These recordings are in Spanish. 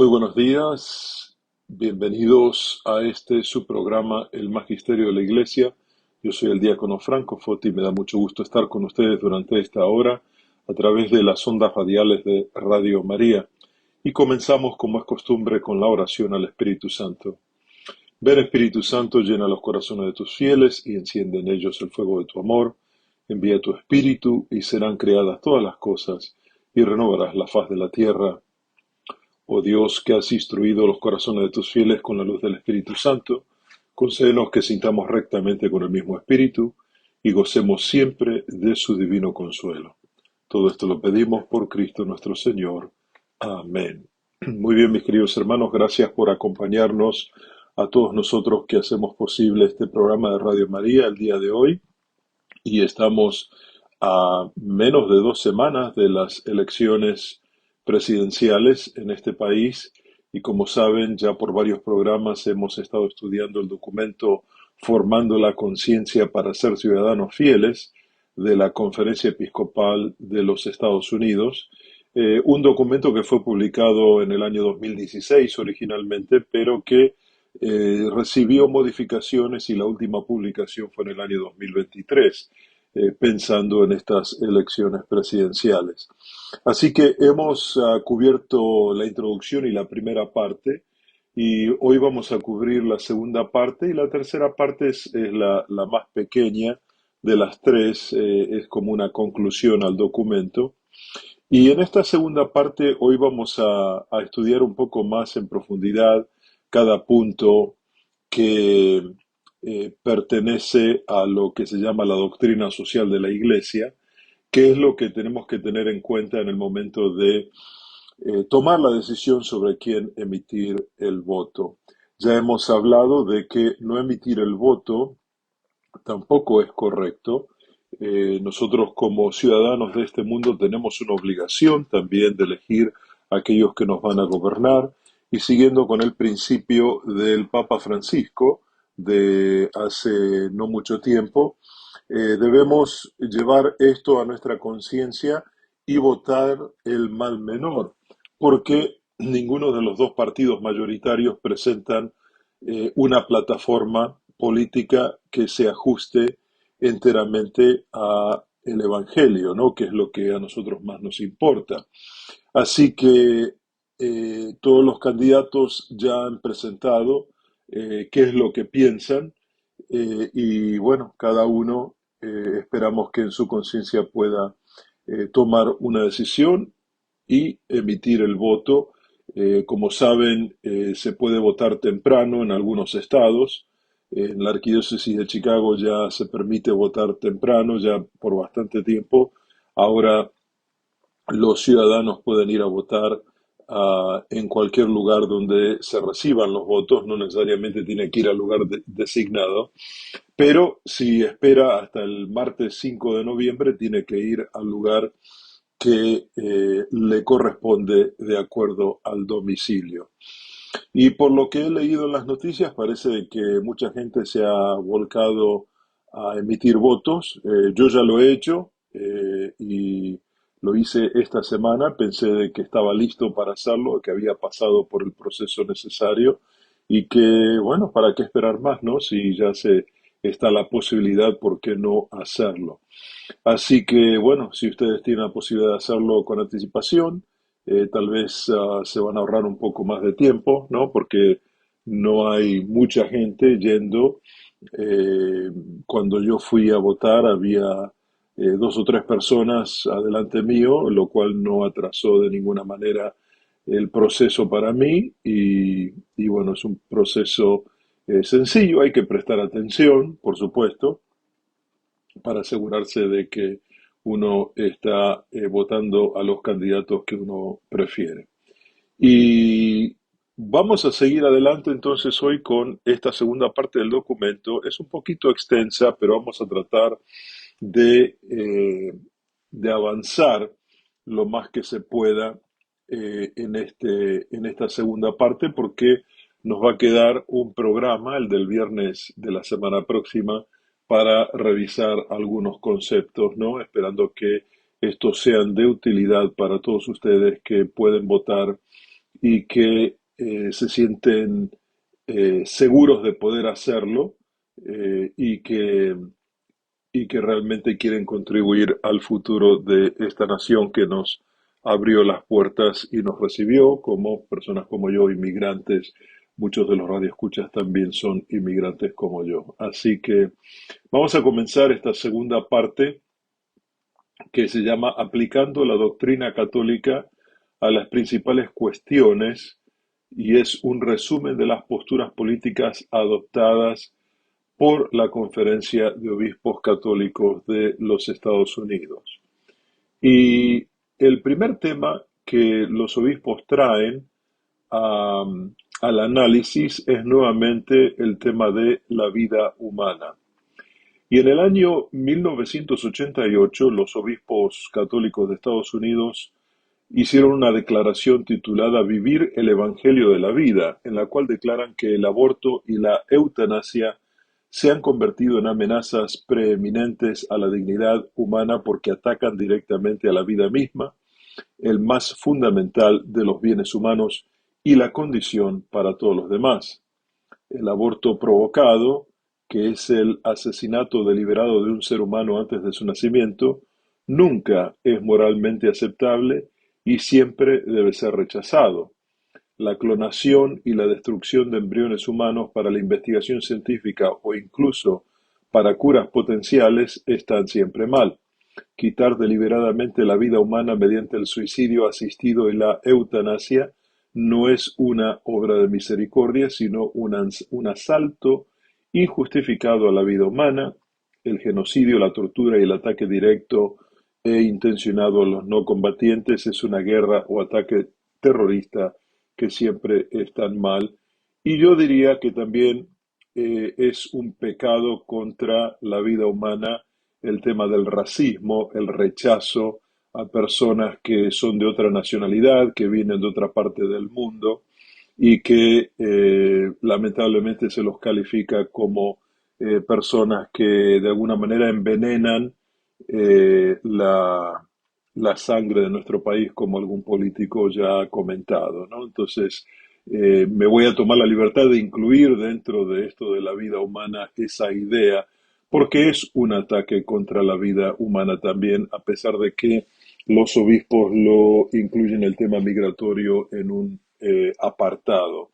Muy buenos días, bienvenidos a este su programa El Magisterio de la Iglesia. Yo soy el diácono Franco Foti y me da mucho gusto estar con ustedes durante esta hora a través de las ondas radiales de Radio María. Y comenzamos como es costumbre con la oración al Espíritu Santo. Ven Espíritu Santo, llena los corazones de tus fieles y enciende en ellos el fuego de tu amor. Envía tu Espíritu y serán creadas todas las cosas y renovarás la faz de la tierra. Oh Dios, que has instruido los corazones de tus fieles con la luz del Espíritu Santo, concédenos que sintamos rectamente con el mismo Espíritu y gocemos siempre de su divino consuelo. Todo esto lo pedimos por Cristo nuestro Señor. Amén. Muy bien, mis queridos hermanos, gracias por acompañarnos a todos nosotros que hacemos posible este programa de Radio María el día de hoy. Y estamos a menos de 2 semanas de las elecciones presidenciales en este país y como saben, ya por varios programas hemos estado estudiando el documento Formando la conciencia para ser ciudadanos fieles de la Conferencia Episcopal de los Estados Unidos, un documento que fue publicado en el año 2016 originalmente, pero que recibió modificaciones y la última publicación fue en el año 2023, pensando en estas elecciones presidenciales. Así que hemos cubierto la introducción y la primera parte, y hoy vamos a cubrir la segunda parte, y la tercera parte es la más pequeña de las tres, es como una conclusión al documento. Y en esta segunda parte hoy vamos a estudiar un poco más en profundidad cada punto que pertenece a lo que se llama la doctrina social de la Iglesia, qué es lo que tenemos que tener en cuenta en el momento de tomar la decisión sobre quién emitir el voto. Ya hemos hablado de que no emitir el voto tampoco es correcto. Nosotros como ciudadanos de este mundo tenemos una obligación también de elegir a aquellos que nos van a gobernar y siguiendo con el principio del Papa Francisco de hace no mucho tiempo, debemos llevar esto a nuestra conciencia y votar el mal menor, porque ninguno de los dos partidos mayoritarios presentan una plataforma política que se ajuste enteramente a el Evangelio, ¿no? Que es lo que a nosotros más nos importa. Así que todos los candidatos ya han presentado qué es lo que piensan y bueno, cada uno esperamos que en su conciencia pueda tomar una decisión y emitir el voto. Como saben, se puede votar temprano en algunos estados. En la Arquidiócesis de Chicago ya se permite votar temprano, ya por bastante tiempo. Ahora los ciudadanos pueden ir a votar en cualquier lugar donde se reciban los votos, no necesariamente tiene que ir al lugar designado, pero si espera hasta el martes 5 de noviembre, tiene que ir al lugar que le corresponde de acuerdo al domicilio. Y por lo que he leído en las noticias, parece que mucha gente se ha volcado a emitir votos. Yo ya lo he hecho y lo hice esta semana. Pensé de que estaba listo para hacerlo, que había pasado por el proceso necesario y que, bueno, ¿para qué esperar más, no? Si ya se está la posibilidad, ¿por qué no hacerlo? Así que, bueno, si ustedes tienen la posibilidad de hacerlo con anticipación, tal vez se van a ahorrar un poco más de tiempo, ¿no? Porque no hay mucha gente yendo. Eh, Cuando yo fui a votar había 2 o 3 personas adelante mío, lo cual no atrasó de ninguna manera el proceso para mí y bueno, es un proceso sencillo, hay que prestar atención, por supuesto, para asegurarse de que uno está votando a los candidatos que uno prefiere. Y vamos a seguir adelante entonces hoy con esta segunda parte del documento. Es un poquito extensa, pero vamos a tratar de avanzar lo más que se pueda en esta segunda parte, porque nos va a quedar un programa, el del viernes de la semana próxima, para revisar algunos conceptos, ¿no? Esperando que estos sean de utilidad para todos ustedes que pueden votar y que se sienten seguros de poder hacerlo eh, y que, y que realmente quieren contribuir al futuro de esta nación que nos abrió las puertas y nos recibió como personas como yo, inmigrantes. Muchos de los radioescuchas también son inmigrantes como yo. Así que vamos a comenzar esta segunda parte que se llama Aplicando la doctrina católica a las principales cuestiones y es un resumen de las posturas políticas adoptadas por la Conferencia de Obispos Católicos de los Estados Unidos. Y el primer tema que los obispos traen a- al análisis es nuevamente el tema de la vida humana. Y en el año 1988, los obispos católicos de Estados Unidos hicieron una declaración titulada Vivir el Evangelio de la Vida, en la cual declaran que el aborto y la eutanasia se han convertido en amenazas preeminentes a la dignidad humana porque atacan directamente a la vida misma, el más fundamental de los bienes humanos y la condición para todos los demás. El aborto provocado, que es el asesinato deliberado de un ser humano antes de su nacimiento, nunca es moralmente aceptable y siempre debe ser rechazado. La clonación y la destrucción de embriones humanos para la investigación científica o incluso para curas potenciales están siempre mal. Quitar deliberadamente la vida humana mediante el suicidio asistido y la eutanasia no es una obra de misericordia, sino un asalto injustificado a la vida humana. El genocidio, la tortura y el ataque directo e intencionado a los no combatientes es una guerra o ataque terrorista que siempre están mal. Y yo diría que también es un pecado contra la vida humana el tema del racismo, el rechazo a personas que son de otra nacionalidad, que vienen de otra parte del mundo y que lamentablemente se los califica como personas que de alguna manera envenenan la sangre de nuestro país, como algún político ya ha comentado, ¿no? Entonces, me voy a tomar la libertad de incluir dentro de esto de la vida humana esa idea, porque es un ataque contra la vida humana también, a pesar de que los obispos lo incluyen el tema migratorio en un apartado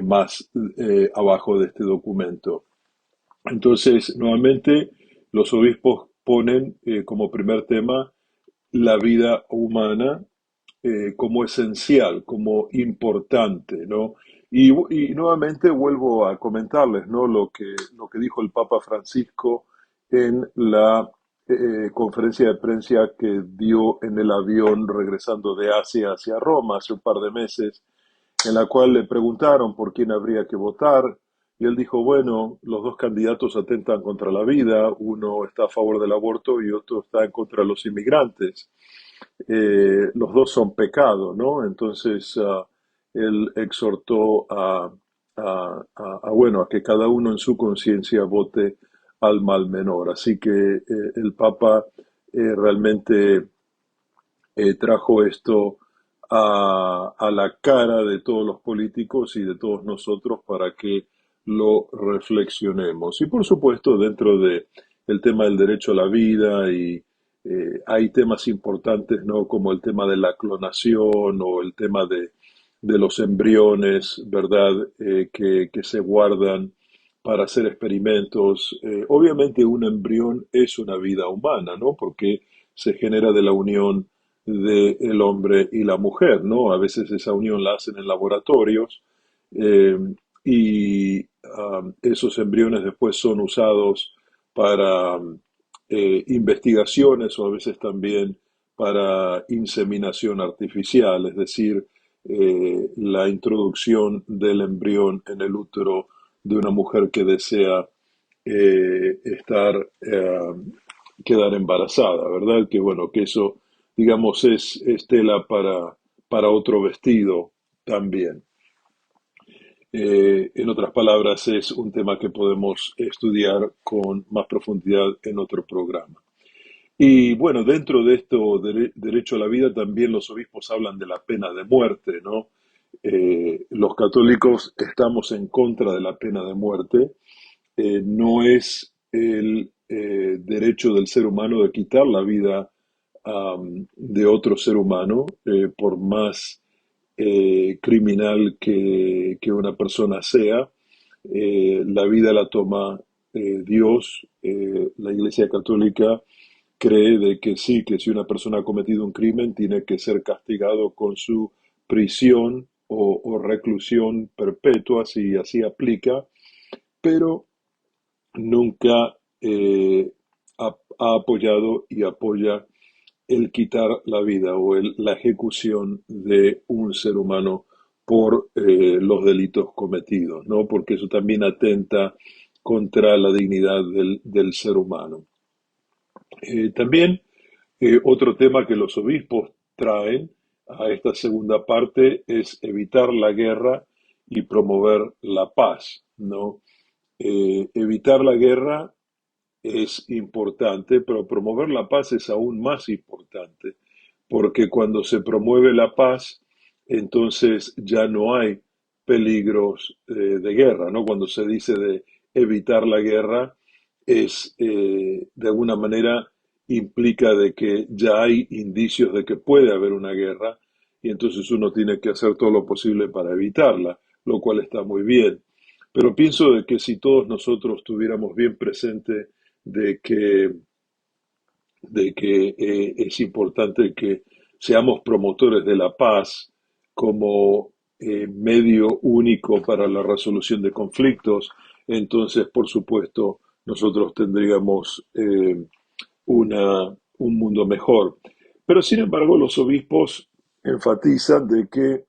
más abajo de este documento. Entonces, nuevamente, los obispos ponen como primer tema la vida humana como esencial, como importante, ¿no? Y nuevamente vuelvo a comentarles, ¿no? Lo que dijo el Papa Francisco en la conferencia de prensa que dio en el avión regresando de Asia hacia Roma hace un par de meses, en la cual le preguntaron por quién habría que votar, y él dijo, bueno, los dos candidatos atentan contra la vida, uno está a favor del aborto y otro está en contra de los inmigrantes. Los dos son pecado, ¿no? Entonces, él exhortó bueno, a que cada uno en su conciencia vote al mal menor. Así que el Papa realmente trajo esto a la cara de todos los políticos y de todos nosotros para que lo reflexionemos. Y por supuesto, dentro de el tema del derecho a la vida y hay temas importantes, ¿no? Como el tema de la clonación o el tema de los embriones, ¿verdad? Que se guardan para hacer experimentos. Obviamente un embrión es una vida humana, ¿no? Porque se genera de la unión del hombre y la mujer, ¿no? A veces esa unión la hacen en laboratorios eh, y esos embriones después son usados para investigaciones o a veces también para inseminación artificial, es decir, la introducción del embrión en el útero de una mujer que desea quedar embarazada, ¿verdad? Que bueno, que eso, digamos, es tela para otro vestido también. En otras palabras, es un tema que podemos estudiar con más profundidad en otro programa. Y bueno, dentro de esto, derecho a la vida, también los obispos hablan de la pena de muerte, ¿no? Los católicos estamos en contra de la pena de muerte. No es el derecho del ser humano de quitar la vida de otro ser humano, por más criminal que una persona sea. La vida la toma Dios. La Iglesia Católica cree de que sí, que si una persona ha cometido un crimen, tiene que ser castigado con su prisión o reclusión perpetua, si así aplica, pero nunca ha apoyado y apoya el quitar la vida o la ejecución de un ser humano por los delitos cometidos, ¿no? Porque eso también atenta contra la dignidad del ser humano. También otro tema que los obispos traen a esta segunda parte es evitar la guerra y promover la paz, ¿no? Evitar la guerra es importante, pero promover la paz es aún más importante, porque cuando se promueve la paz, entonces ya no hay peligros de guerra, ¿no? Cuando se dice de evitar la guerra, es de alguna manera implica de que ya hay indicios de que puede haber una guerra y entonces uno tiene que hacer todo lo posible para evitarla, lo cual está muy bien. Pero pienso de que si todos nosotros tuviéramos bien presente de que, es importante que seamos promotores de la paz como medio único para la resolución de conflictos, entonces, por supuesto, nosotros tendríamos un mundo mejor. Pero, sin embargo, los obispos enfatizan de que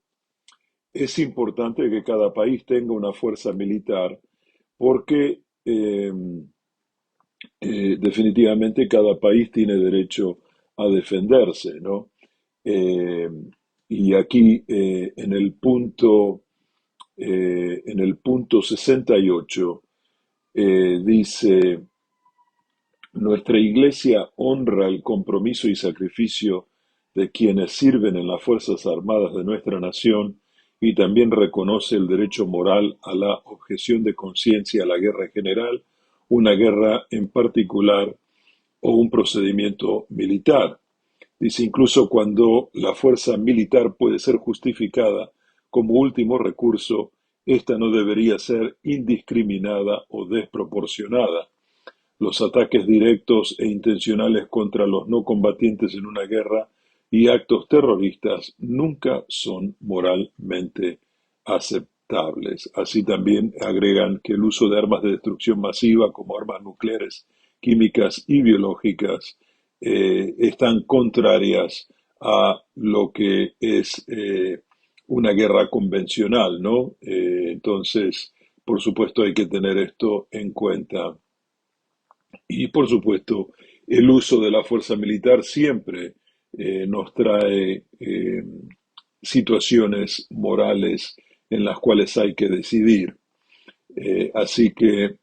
es importante que cada país tenga una fuerza militar porque definitivamente cada país tiene derecho a defenderse, ¿no? Eh, y aquí en el punto 68 dice, nuestra iglesia honra el compromiso y sacrificio de quienes sirven en las Fuerzas Armadas de nuestra nación y también reconoce el derecho moral a la objeción de conciencia a la guerra en general, una guerra en particular o un procedimiento militar. Dice, incluso cuando la fuerza militar puede ser justificada como último recurso, esta no debería ser indiscriminada o desproporcionada. Los ataques directos e intencionales contra los no combatientes en una guerra y actos terroristas nunca son moralmente aceptables. Así también agregan que el uso de armas de destrucción masiva como armas nucleares, químicas y biológicas están contrarias a lo que es una guerra convencional, ¿no? Entonces, por supuesto, hay que tener esto en cuenta. Y por supuesto, el uso de la fuerza militar siempre nos trae situaciones morales en las cuales hay que decidir. Así que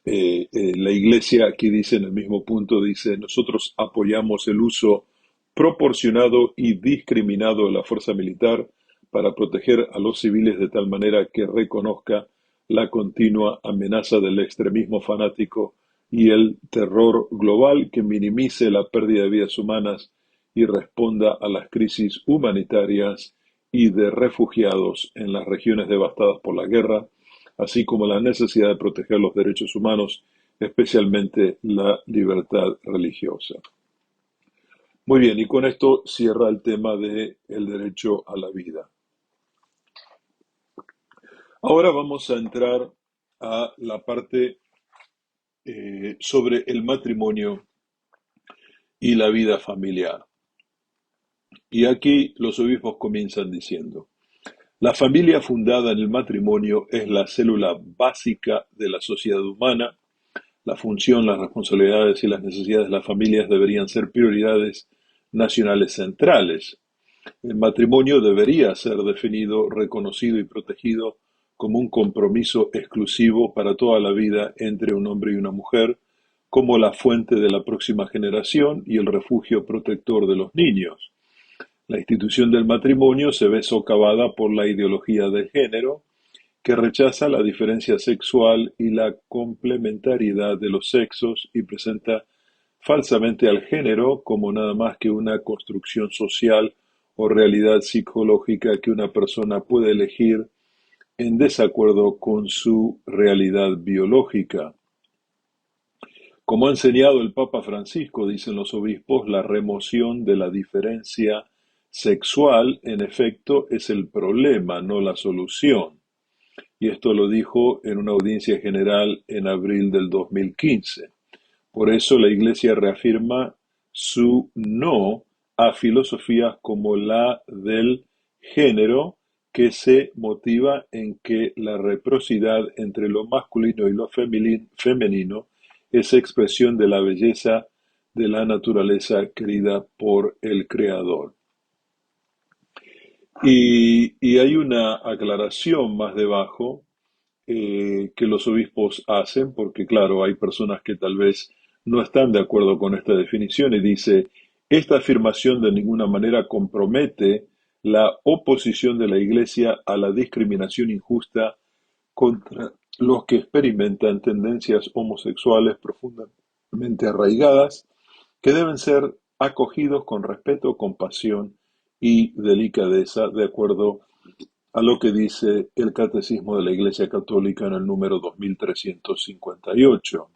la Iglesia aquí dice en el mismo punto, dice, nosotros apoyamos el uso proporcionado y discriminado de la fuerza militar para proteger a los civiles de tal manera que reconozca la continua amenaza del extremismo fanático y el terror global, que minimice la pérdida de vidas humanas y responda a las crisis humanitarias y de refugiados en las regiones devastadas por la guerra, así como la necesidad de proteger los derechos humanos, especialmente la libertad religiosa. Muy bien, y con esto cierra el tema de el derecho a la vida. Ahora vamos a entrar a la parte sobre el matrimonio y la vida familiar. Y aquí los obispos comienzan diciendo, la familia fundada en el matrimonio es la célula básica de la sociedad humana. La función, las responsabilidades y las necesidades de las familias deberían ser prioridades nacionales centrales. El matrimonio debería ser definido, reconocido y protegido como un compromiso exclusivo para toda la vida entre un hombre y una mujer, como la fuente de la próxima generación y el refugio protector de los niños. La institución del matrimonio se ve socavada por la ideología de género, que rechaza la diferencia sexual y la complementariedad de los sexos y presenta falsamente al género como nada más que una construcción social o realidad psicológica que una persona puede elegir en desacuerdo con su realidad biológica. Como ha enseñado el Papa Francisco, dicen los obispos, la remoción de la diferencia sexual, en efecto, es el problema, no la solución. Y esto lo dijo en una audiencia general en abril del 2015. Por eso la Iglesia reafirma su no a filosofías como la del género, que se motiva en que la reciprocidad entre lo masculino y lo femenino es expresión de la belleza de la naturaleza querida por el Creador. Y hay una aclaración más debajo que los obispos hacen, porque claro, hay personas que tal vez no están de acuerdo con esta definición y dice, esta afirmación de ninguna manera compromete la oposición de la Iglesia a la discriminación injusta contra los que experimentan tendencias homosexuales profundamente arraigadas, que deben ser acogidos con respeto, compasión y delicadeza, de acuerdo a lo que dice el Catecismo de la Iglesia Católica en el número 2358.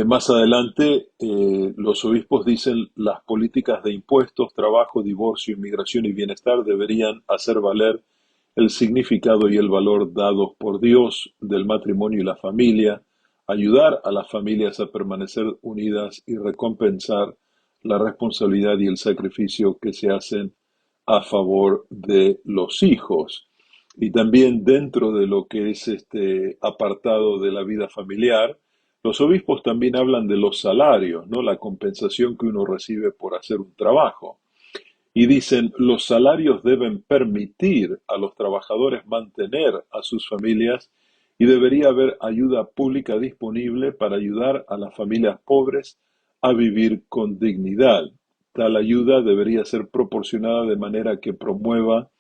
Más adelante, los obispos dicen las políticas de impuestos, trabajo, divorcio, inmigración y bienestar deberían hacer valer el significado y el valor dados por Dios del matrimonio y la familia, ayudar a las familias a permanecer unidas y recompensar la responsabilidad y el sacrificio que se hacen a favor de los hijos. Y también dentro de lo que es este apartado de la vida familiar, los obispos también hablan de los salarios, ¿no? La compensación que uno recibe por hacer un trabajo. Y dicen, los salarios deben permitir a los trabajadores mantener a sus familias y debería haber ayuda pública disponible para ayudar a las familias pobres a vivir con dignidad. Tal ayuda debería ser proporcionada de manera que promueva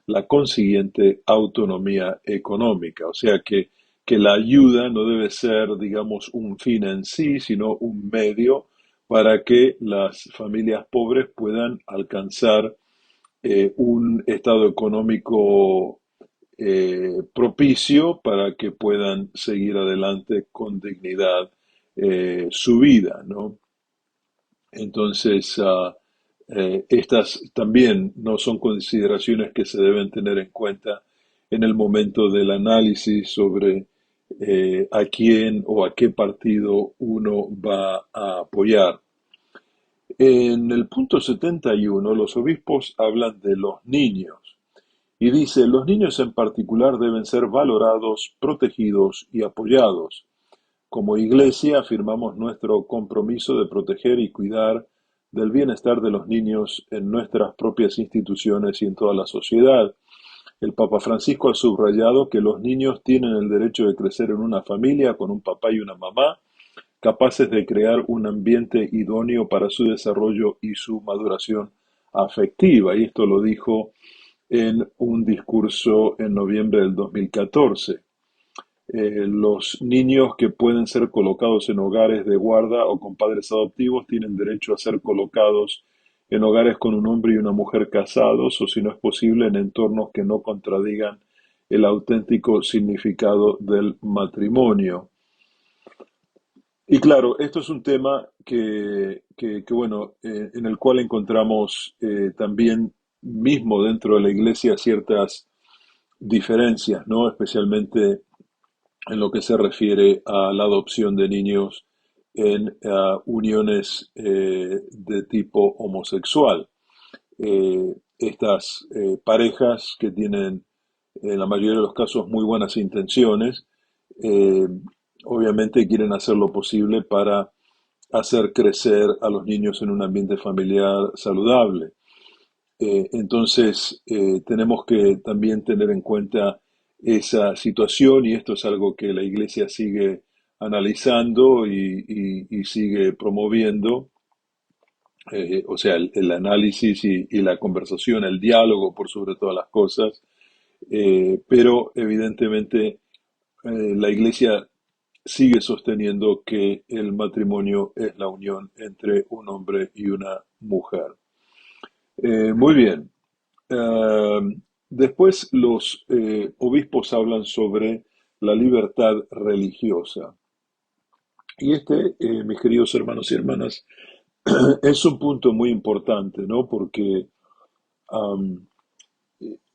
la consiguiente autonomía económica. O sea que la ayuda no debe ser, digamos, un fin en sí, sino un medio para que las familias pobres puedan alcanzar un estado económico propicio para que puedan seguir adelante con dignidad su vida, ¿no? Entonces, estas también no son consideraciones que se deben tener en cuenta en el momento del análisis sobre a quién o a qué partido uno va a apoyar. En el punto 71, los obispos hablan de los niños y dice, los niños en particular deben ser valorados, protegidos y apoyados. Como Iglesia afirmamos nuestro compromiso de proteger y cuidar del bienestar de los niños en nuestras propias instituciones y en toda la sociedad. El Papa Francisco ha subrayado que los niños tienen el derecho de crecer en una familia con un papá y una mamá, capaces de crear un ambiente idóneo para su desarrollo y su maduración afectiva. Y esto lo dijo en un discurso en noviembre del 2014. Los niños que pueden ser colocados en hogares de guarda o con padres adoptivos tienen derecho a ser colocados en hogares con un hombre y una mujer casados o, si no es posible, en entornos que no contradigan el auténtico significado del matrimonio. Y claro, esto es un tema bueno, en el cual encontramos también mismo dentro de la iglesia ciertas diferencias, ¿no? Especialmente en lo que se refiere a la adopción de niños en uniones de tipo homosexual. Estas parejas que tienen en la mayoría de los casos muy buenas intenciones, eh, obviamente quieren hacer lo posible para hacer crecer a los niños en un ambiente familiar saludable. Entonces, tenemos que también tener en cuenta esa situación y esto es algo que la Iglesia sigue analizando y sigue promoviendo o sea, el análisis y la conversación, el diálogo por sobre todas las cosas, pero evidentemente la Iglesia sigue sosteniendo que el matrimonio es la unión entre un hombre y una mujer. Muy bien. Eh, Después los obispos hablan sobre la libertad religiosa. Y mis queridos hermanos y hermanas, es un punto muy importante, ¿no? Porque am,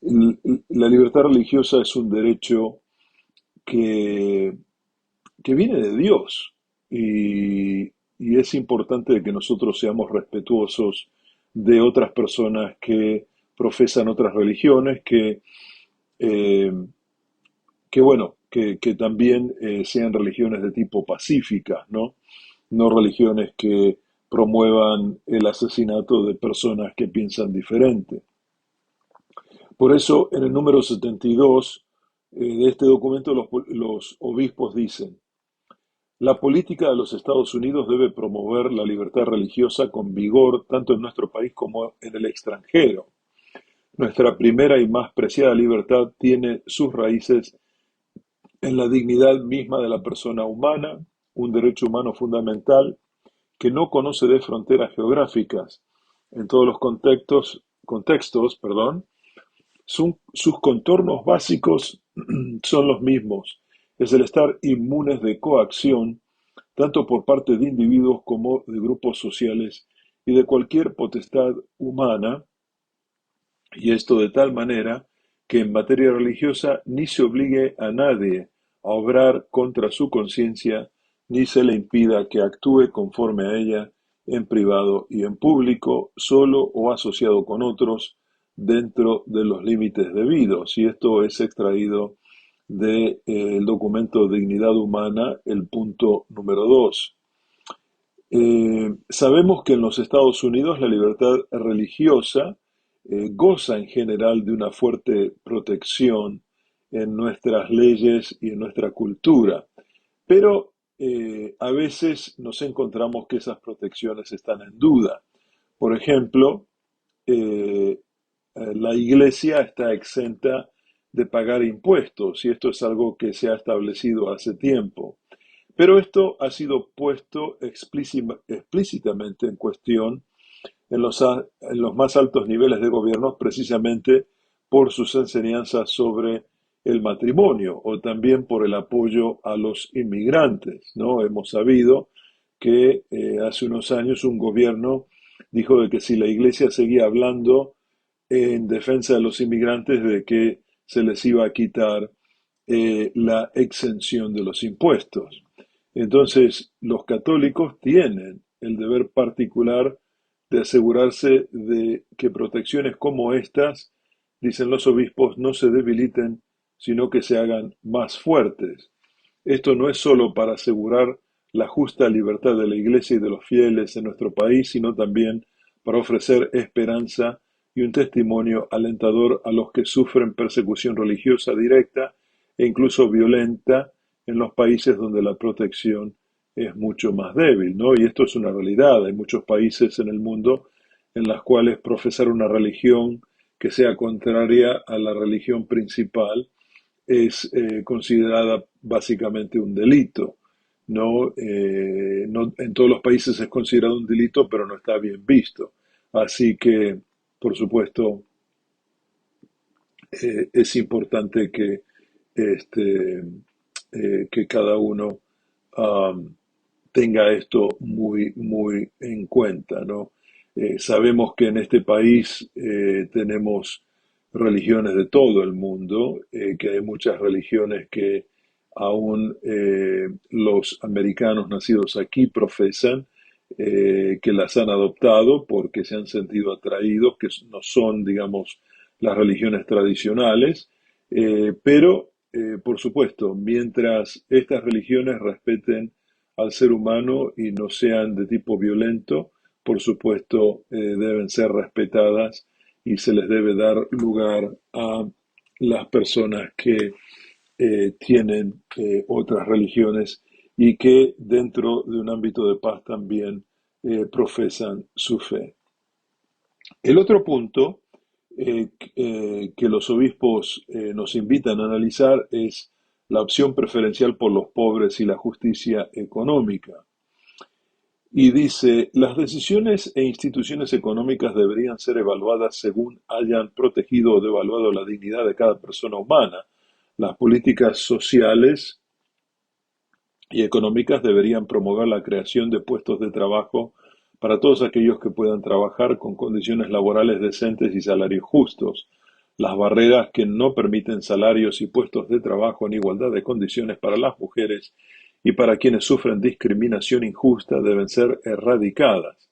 la libertad religiosa es un derecho que, que viene de Dios y es importante que nosotros seamos respetuosos de otras personas que profesan otras religiones, eh, que también sean religiones de tipo pacíficas, ¿no? No religiones que promuevan el asesinato de personas que piensan diferente. Por eso, en el número 72 de este documento, los obispos dicen, la política de los Estados Unidos debe promover la libertad religiosa con vigor tanto en nuestro país como en el extranjero. Nuestra primera y más preciada libertad tiene sus raíces en la dignidad misma de la persona humana, un derecho humano fundamental que no conoce de fronteras geográficas. En todos los contextos, sus contornos básicos son los mismos. Es el estar inmunes de coacción, tanto por parte de individuos como de grupos sociales y de cualquier potestad humana, y esto de tal manera que en materia religiosa ni se obligue a nadie a obrar contra su conciencia, ni se le impida que actúe conforme a ella en privado y en público, solo o asociado con otros, dentro de los límites debidos. Y esto es extraído del documento Dignidad Humana, el punto número 2. Sabemos que en los Estados Unidos la libertad religiosa goza en general de una fuerte protección en nuestras leyes y en nuestra cultura, pero a veces nos encontramos que esas protecciones están en duda. Por ejemplo, eh, la iglesia está exenta de pagar impuestos y esto es algo que se ha establecido hace tiempo. Pero esto ha sido puesto explícitamente en cuestión en los más altos niveles de gobierno precisamente por sus enseñanzas sobre el matrimonio o también por el apoyo a los inmigrantes, ¿no? Hemos sabido que hace unos años un gobierno dijo de que si la iglesia seguía hablando en defensa de los inmigrantes, de que se les iba a quitar la exención de los impuestos. Entonces, los católicos tienen el deber particular de asegurarse de que protecciones como estas, dicen los obispos, no se debiliten, sino que se hagan más fuertes. Esto no es solo para asegurar la justa libertad de la Iglesia y de los fieles en nuestro país, sino también para ofrecer esperanza y un testimonio alentador a los que sufren persecución religiosa directa e incluso violenta en los países donde la protección es mucho más débil, ¿no? Y esto es una realidad. Hay muchos países en el mundo en los cuales profesar una religión que sea contraria a la religión principal es considerada básicamente un delito. ¿No? No, en todos los países es considerado un delito, pero no está bien visto. Así que, por supuesto, es importante este, que cada uno um, tenga esto muy, muy en cuenta, ¿no? Sabemos que en este país tenemos religiones de todo el mundo, que hay muchas religiones que aún los americanos nacidos aquí profesan, que las han adoptado porque se han sentido atraídos, que no son, digamos, las religiones tradicionales, pero, por supuesto, mientras estas religiones respeten al ser humano y no sean de tipo violento, por supuesto, deben ser respetadas y se les debe dar lugar a las personas que tienen otras religiones y que dentro de un ámbito de paz también profesan su fe. El otro punto que los obispos nos invitan a analizar es la opción preferencial por los pobres y la justicia económica. Y dice, las decisiones e instituciones económicas deberían ser evaluadas según hayan protegido o devaluado la dignidad de cada persona humana. Las políticas sociales y económicas deberían promover la creación de puestos de trabajo para todos aquellos que puedan trabajar con condiciones laborales decentes y salarios justos. Las barreras que no permiten salarios y puestos de trabajo en igualdad de condiciones para las mujeres y para quienes sufren discriminación injusta deben ser erradicadas.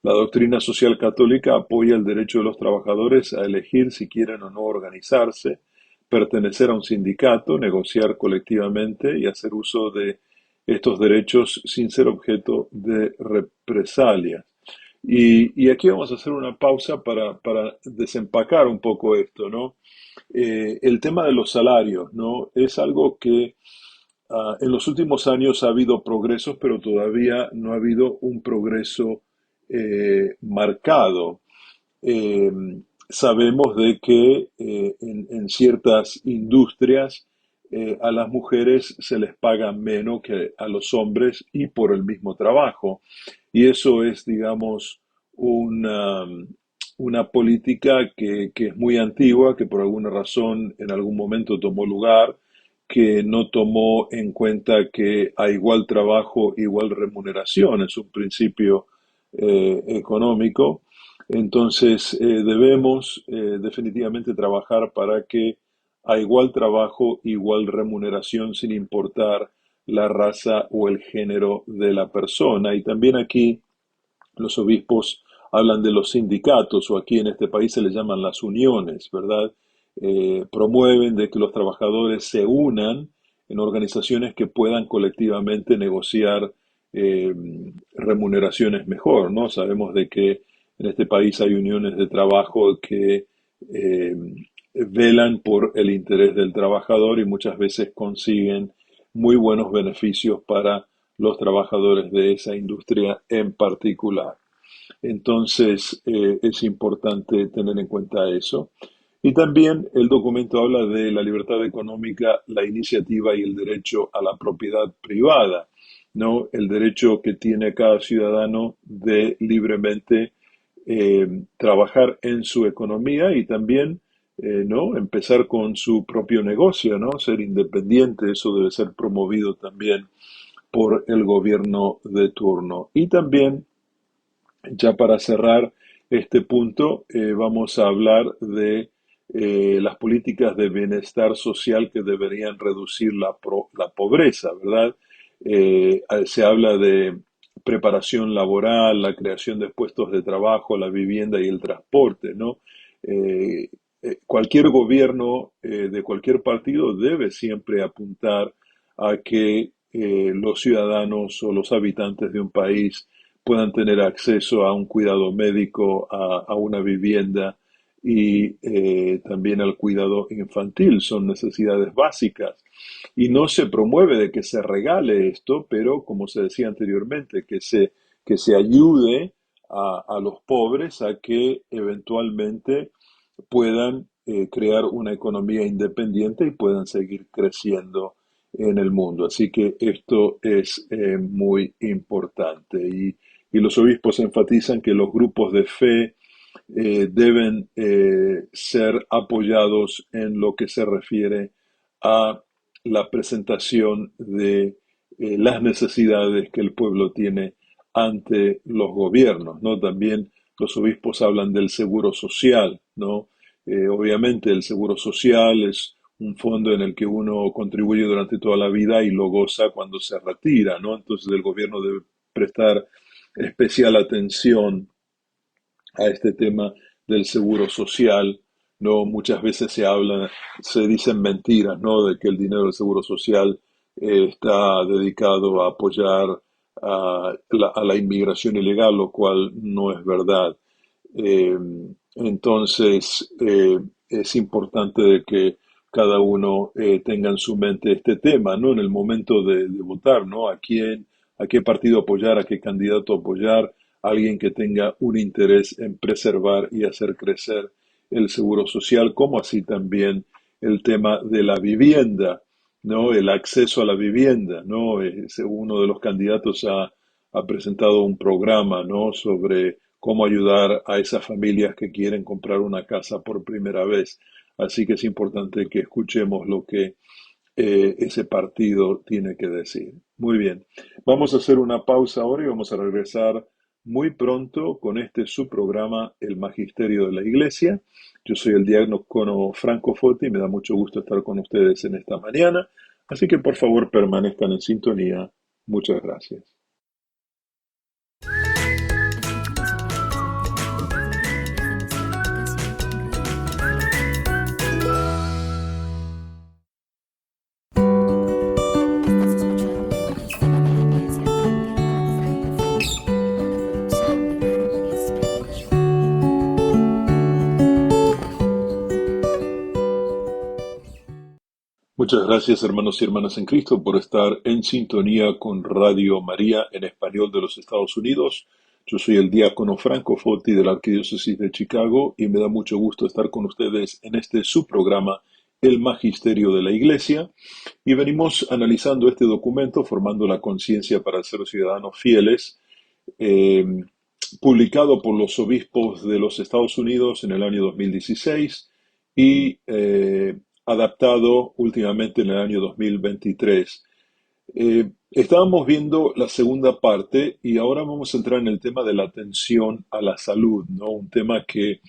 La doctrina social católica apoya el derecho de los trabajadores a elegir si quieren o no organizarse, pertenecer a un sindicato, negociar colectivamente y hacer uso de estos derechos sin ser objeto de represalias. Y aquí vamos a hacer una pausa para desempacar un poco esto, ¿no? El tema de los salarios, ¿no? Es algo que en los últimos años ha habido progresos, pero todavía no ha habido un progreso marcado. Eh, Sabemos de que en ciertas industrias a las mujeres se les paga menos que a los hombres y por el mismo trabajo. Y eso es, digamos, una, una política que es muy antigua, que por alguna razón en algún momento tomó lugar, que no tomó en cuenta que a igual trabajo, igual remuneración, es un principio económico. Entonces, debemos definitivamente trabajar para que a igual trabajo, igual remuneración, sin importar la raza o el género de la persona. Y también aquí los obispos hablan de los sindicatos, o aquí en este país se les llaman las uniones, ¿verdad? Promueven de que los trabajadores se unan en organizaciones que puedan colectivamente negociar eh, remuneraciones mejor, ¿no? Sabemos de que en este país hay uniones de trabajo que eh, velan por el interés del trabajador y muchas veces consiguen muy buenos beneficios para los trabajadores de esa industria en particular. Entonces, es importante tener en cuenta eso. Y también el documento habla de la libertad económica, la iniciativa y el derecho a la propiedad privada, ¿no? El derecho que tiene cada ciudadano de libremente trabajar en su economía y también, ¿no? Empezar con su propio negocio, ¿no? Ser independiente, eso debe ser promovido también por el gobierno de turno. Y también ya para cerrar este punto, vamos a hablar de las políticas de bienestar social que deberían reducir la pobreza, ¿verdad? Se habla de preparación laboral, la creación de puestos de trabajo, la vivienda y el transporte, ¿no? Eh, Cualquier gobierno de cualquier partido debe siempre apuntar a que los ciudadanos o los habitantes de un país puedan tener acceso a un cuidado médico, a una vivienda y también al cuidado infantil. Son necesidades básicas. Y no se promueve de que se regale esto, pero como se decía anteriormente, que se ayude a los pobres a que eventualmente puedan crear una economía independiente y puedan seguir creciendo en el mundo. Así que esto es muy importante. Y los obispos enfatizan que los grupos de fe deben ser apoyados en lo que se refiere a la presentación de las necesidades que el pueblo tiene ante los gobiernos, ¿no? También los obispos hablan del seguro social, ¿no? Obviamente el seguro social es un fondo en el que uno contribuye durante toda la vida y lo goza cuando se retira, ¿no? Entonces el gobierno debe prestar especial atención a este tema del seguro social, ¿no? Muchas veces se habla, se dicen mentiras, ¿no? De que el dinero del seguro social está dedicado a apoyar a la inmigración ilegal, lo cual no es verdad. Eh, entonces, es importante de que cada uno tenga en su mente este tema, ¿no? En el momento de votar, ¿no? A qué partido apoyar, a qué candidato apoyar, alguien que tenga un interés en preservar y hacer crecer el seguro social, como así también el tema de la vivienda, ¿no? El acceso a la vivienda, ¿no? Uno de los candidatos ha presentado un programa, ¿no? Sobre cómo ayudar a esas familias que quieren comprar una casa por primera vez. Así que es importante que escuchemos lo que ese partido tiene que decir. Muy bien, vamos a hacer una pausa ahora y vamos a regresar muy pronto con este su programa, El Magisterio de la Iglesia. Yo soy el diácono Franco Foti y me da mucho gusto estar con ustedes en esta mañana, así que por favor permanezcan en sintonía. Muchas gracias. Estás escuchando el Magisterio de la Iglesia con Diego Spanish. Muchas gracias, hermanos y hermanas en Cristo, por estar en sintonía con Radio María en español de los Estados Unidos. Yo soy el diácono Franco Foti de la Arquidiócesis de Chicago y me da mucho gusto estar con ustedes en este subprograma, El Magisterio de la Iglesia. Y venimos analizando este documento, formando la conciencia para ser ciudadanos fieles, eh, publicado por los obispos de los Estados Unidos en el año 2016 y adaptado últimamente en el año 2023. Estábamos viendo la segunda parte y ahora vamos a entrar en el tema de la atención a la salud, ¿no? Un tema que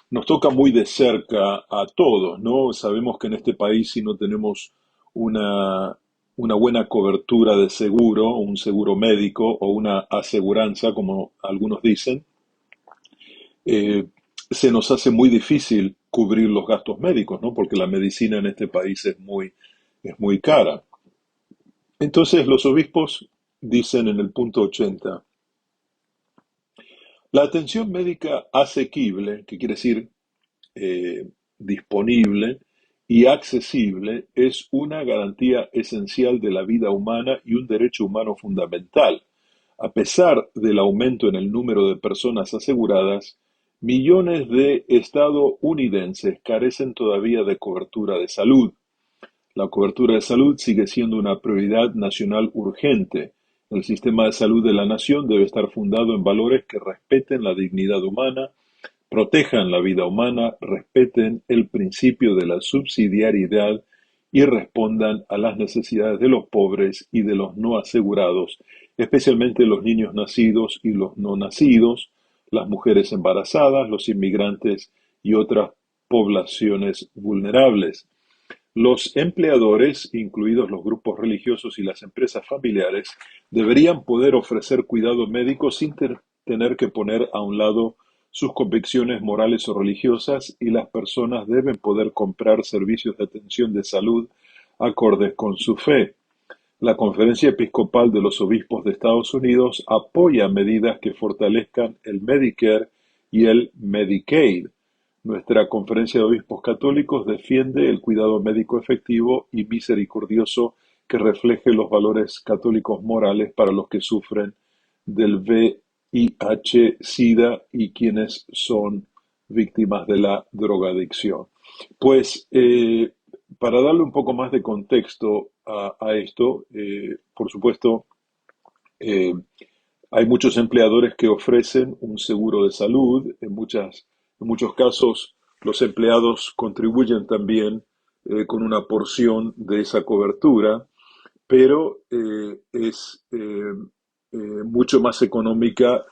nos toca muy de cerca a todos, ¿no? Sabemos que en este país si no tenemos una, una buena cobertura de seguro, un seguro médico o una aseguranza, como algunos dicen, eh, se nos hace muy difícil cubrir los gastos médicos, ¿no? Porque la medicina en este país es muy cara. Entonces los obispos dicen en el punto 80, la atención médica asequible, que quiere decir eh, disponible y accesible, es una garantía esencial de la vida humana y un derecho humano fundamental. A pesar del aumento en el número de personas aseguradas, millones de estadounidenses carecen todavía de cobertura de salud. La cobertura de salud sigue siendo una prioridad nacional urgente. El sistema de salud de la nación debe estar fundado en valores que respeten la dignidad humana, protejan la vida humana, respeten el principio de la subsidiariedad y respondan a las necesidades de los pobres y de los no asegurados, especialmente los niños nacidos y los no nacidos, las mujeres embarazadas, los inmigrantes y otras poblaciones vulnerables. Los empleadores, incluidos los grupos religiosos y las empresas familiares, deberían poder ofrecer cuidado médico sin tener que poner a un lado sus convicciones morales o religiosas, y las personas deben poder comprar servicios de atención de salud acordes con su fe. La Conferencia Episcopal de los Obispos de Estados Unidos apoya medidas que fortalezcan el Medicare y el Medicaid. Nuestra Conferencia de Obispos Católicos defiende el cuidado médico efectivo y misericordioso que refleje los valores católicos morales para los que sufren del VIH, SIDA y quienes son víctimas de la drogadicción. Pues para darle un poco más de contexto a esto, por supuesto, eh, hay muchos empleadores que ofrecen un seguro de salud. En muchos casos, los empleados contribuyen también con una porción de esa cobertura, pero es mucho más económica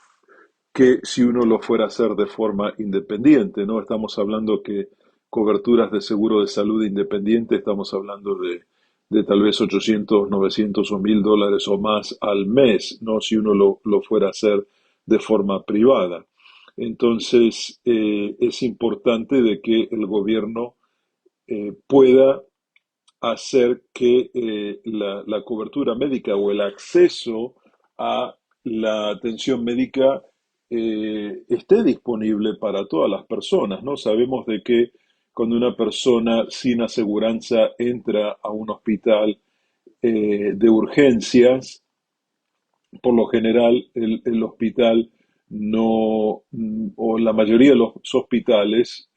que si uno lo fuera a hacer de forma independiente, ¿no? Estamos hablando que coberturas de seguro de salud independiente, estamos hablando de tal vez 800, 900 o 1000 dólares o más al mes, ¿no? Si uno lo fuera a hacer de forma privada. Entonces, es importante de que el gobierno pueda hacer que la cobertura médica o el acceso a la atención médica esté disponible para todas las personas, ¿no? Sabemos de que cuando una persona sin aseguranza entra a un hospital de urgencias, por lo general el hospital no, o la mayoría de los hospitales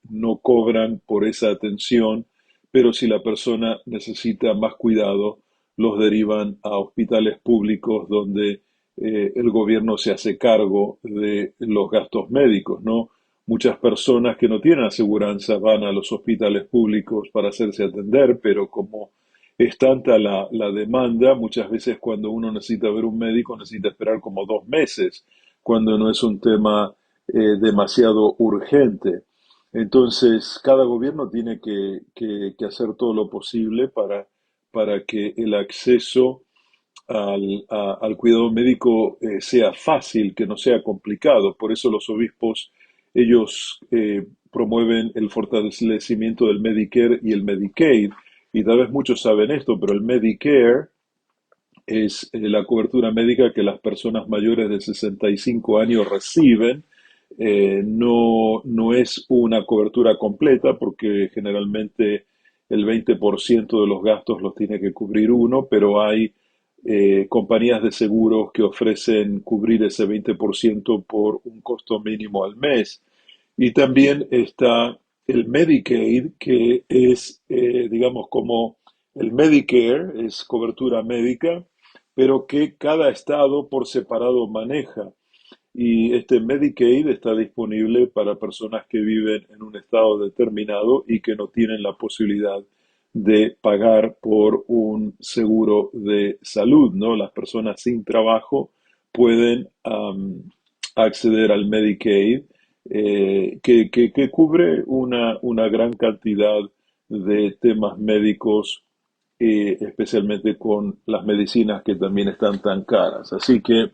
no cobran por esa atención, pero si la persona necesita más cuidado, los derivan a hospitales públicos donde el gobierno se hace cargo de los gastos médicos, ¿no? Muchas personas que no tienen aseguranza van a los hospitales públicos para hacerse atender, pero como es tanta la demanda, muchas veces cuando uno necesita ver un médico necesita esperar como 2 meses, cuando no es un tema demasiado urgente. Entonces, cada gobierno tiene que hacer todo lo posible para que el acceso al cuidado médico sea fácil, que no sea complicado. Por eso los obispos, ellos promueven el fortalecimiento del Medicare y el Medicaid. Y tal vez muchos saben esto, pero el Medicare es la cobertura médica que las personas mayores de 65 años reciben. No es una cobertura completa porque generalmente el 20% de los gastos los tiene que cubrir uno, pero hay compañías de seguros que ofrecen cubrir ese 20% por un costo mínimo al mes. Y también está el Medicaid, que es, digamos, como el Medicare, es cobertura médica, pero que cada estado por separado maneja. Y este Medicaid está disponible para personas que viven en un estado determinado y que no tienen la posibilidad de pagar por un seguro de salud, ¿no? Las personas sin trabajo pueden acceder al Medicaid, que cubre una gran cantidad de temas médicos, especialmente con las medicinas que también están tan caras. Así que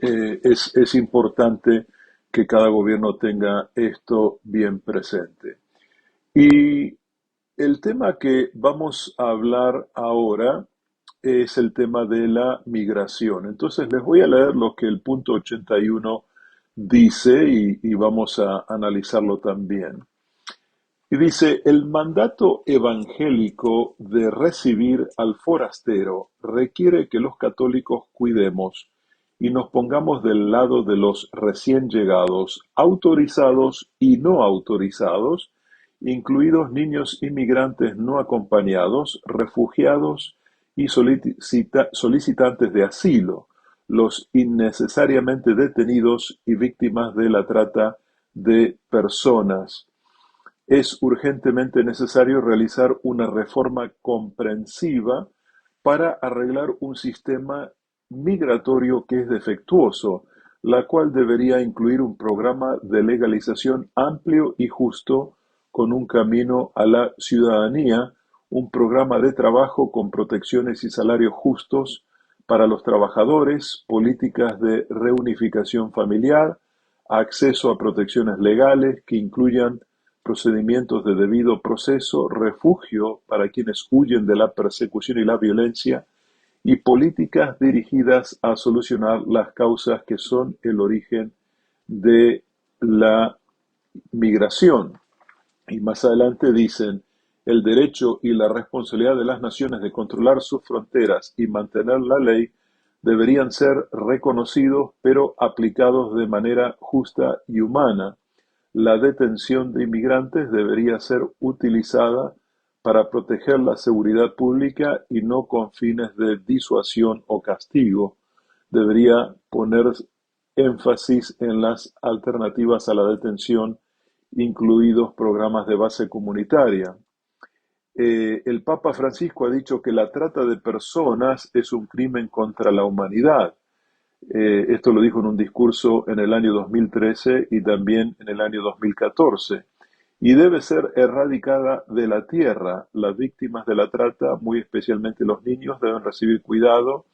es importante que cada gobierno tenga esto bien presente. Y el tema que vamos a hablar ahora es el tema de la migración. Entonces les voy a leer lo que el punto 81 dice y vamos a analizarlo también. Y dice, el mandato evangélico de recibir al forastero requiere que los católicos cuidemos y nos pongamos del lado de los recién llegados, autorizados y no autorizados, incluidos niños inmigrantes no acompañados, refugiados y solicitantes de asilo, los innecesariamente detenidos y víctimas de la trata de personas. Es urgentemente necesario realizar una reforma comprensiva para arreglar un sistema migratorio que es defectuoso, la cual debería incluir un programa de legalización amplio y justo con un camino a la ciudadanía, un programa de trabajo con protecciones y salarios justos para los trabajadores, políticas de reunificación familiar, acceso a protecciones legales que incluyan procedimientos de debido proceso, refugio para quienes huyen de la persecución y la violencia, y políticas dirigidas a solucionar las causas que son el origen de la migración. Y más adelante dicen, el derecho y la responsabilidad de las naciones de controlar sus fronteras y mantener la ley deberían ser reconocidos, pero aplicados de manera justa y humana. La detención de inmigrantes debería ser utilizada para proteger la seguridad pública y no con fines de disuasión o castigo. Debería poner énfasis en las alternativas a la detención, incluidos programas de base comunitaria. El Papa Francisco ha dicho que la trata de personas es un crimen contra la humanidad. Esto lo dijo en un discurso en el año 2013 y también en el año 2014. Y debe ser erradicada de la tierra. Las víctimas de la trata, muy especialmente los niños, deben recibir cuidado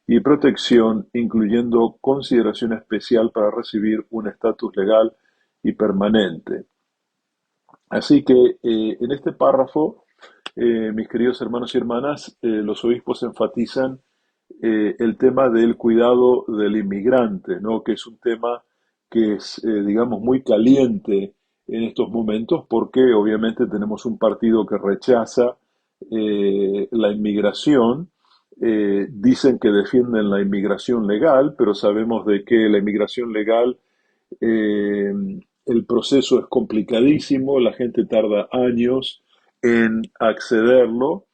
y protección, incluyendo consideración especial para recibir un estatus legal y permanente. Así que en este párrafo, mis queridos hermanos y hermanas, los obispos enfatizan el tema del cuidado del inmigrante, ¿no? Que es un tema que es, digamos, muy caliente en estos momentos porque obviamente tenemos un partido que rechaza la inmigración, dicen que defienden la inmigración legal, pero sabemos de que la inmigración legal, eh, el proceso es complicadísimo, la gente tarda años en accederlo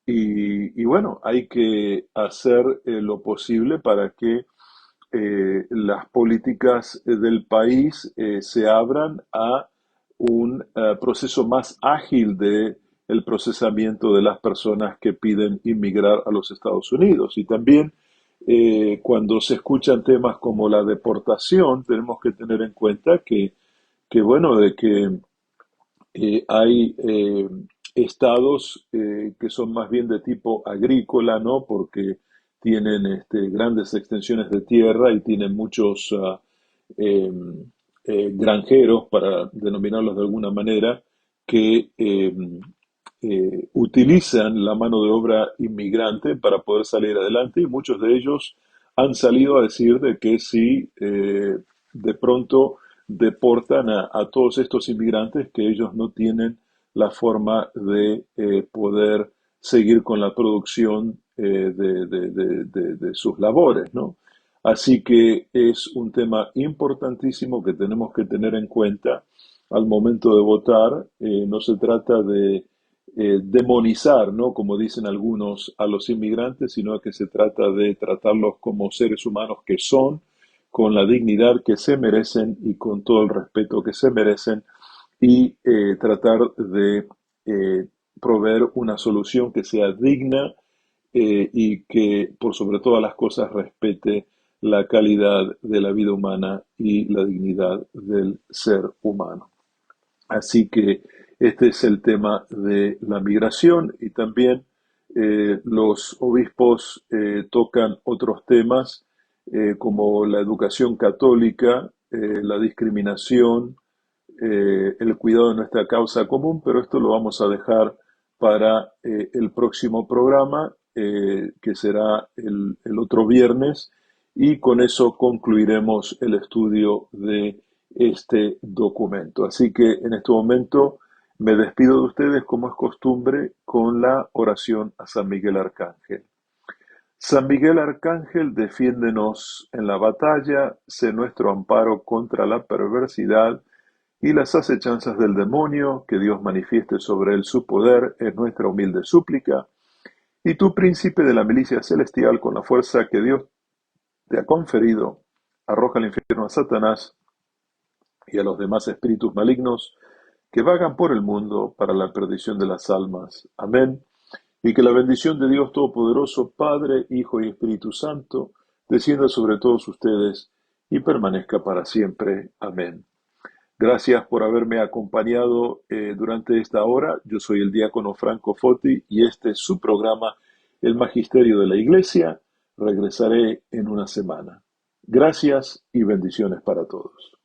y bueno, hay que hacer lo posible para que las políticas del país se abran a un proceso más ágil de el procesamiento de las personas que piden inmigrar a los Estados Unidos. Y también cuando se escuchan temas como la deportación, tenemos que tener en cuenta que bueno, de que hay estados que son más bien de tipo agrícola, ¿no? Porque tienen grandes extensiones de tierra y tienen muchos eh, granjeros, para denominarlos de alguna manera, que utilizan la mano de obra inmigrante para poder salir adelante y muchos de ellos han salido a decir de que si de pronto deportan a todos estos inmigrantes, que ellos no tienen la forma de poder seguir con la producción de sus labores, ¿no? Así que es un tema importantísimo que tenemos que tener en cuenta al momento de votar. No se trata de demonizar, ¿no? Como dicen algunos, a los inmigrantes, sino que se trata de tratarlos como seres humanos que son, con la dignidad que se merecen y con todo el respeto que se merecen, y tratar de eh, proveer una solución que sea digna y que por sobre todas las cosas respete la calidad de la vida humana y la dignidad del ser humano. Así que este es el tema de la migración y también los obispos tocan otros temas como la educación católica, la discriminación, el cuidado de nuestra causa común, pero esto lo vamos a dejar para el próximo programa, que será el otro viernes, y con eso concluiremos el estudio de este documento. Así que en este momento me despido de ustedes, como es costumbre, con la oración a San Miguel Arcángel. San Miguel Arcángel, defiéndenos en la batalla, sé nuestro amparo contra la perversidad y las acechanzas del demonio, que Dios manifieste sobre él su poder, es nuestra humilde súplica. Y tú, príncipe de la milicia celestial, con la fuerza que Dios te ha conferido, arroja al infierno a Satanás y a los demás espíritus malignos que vagan por el mundo para la perdición de las almas. Amén. Y que la bendición de Dios Todopoderoso, Padre, Hijo y Espíritu Santo, descienda sobre todos ustedes y permanezca para siempre. Amén. Gracias por haberme acompañado durante esta hora. Yo soy el diácono Franco Foti y este es su programa, El Magisterio de la Iglesia. Regresaré en una semana. Gracias y bendiciones para todos.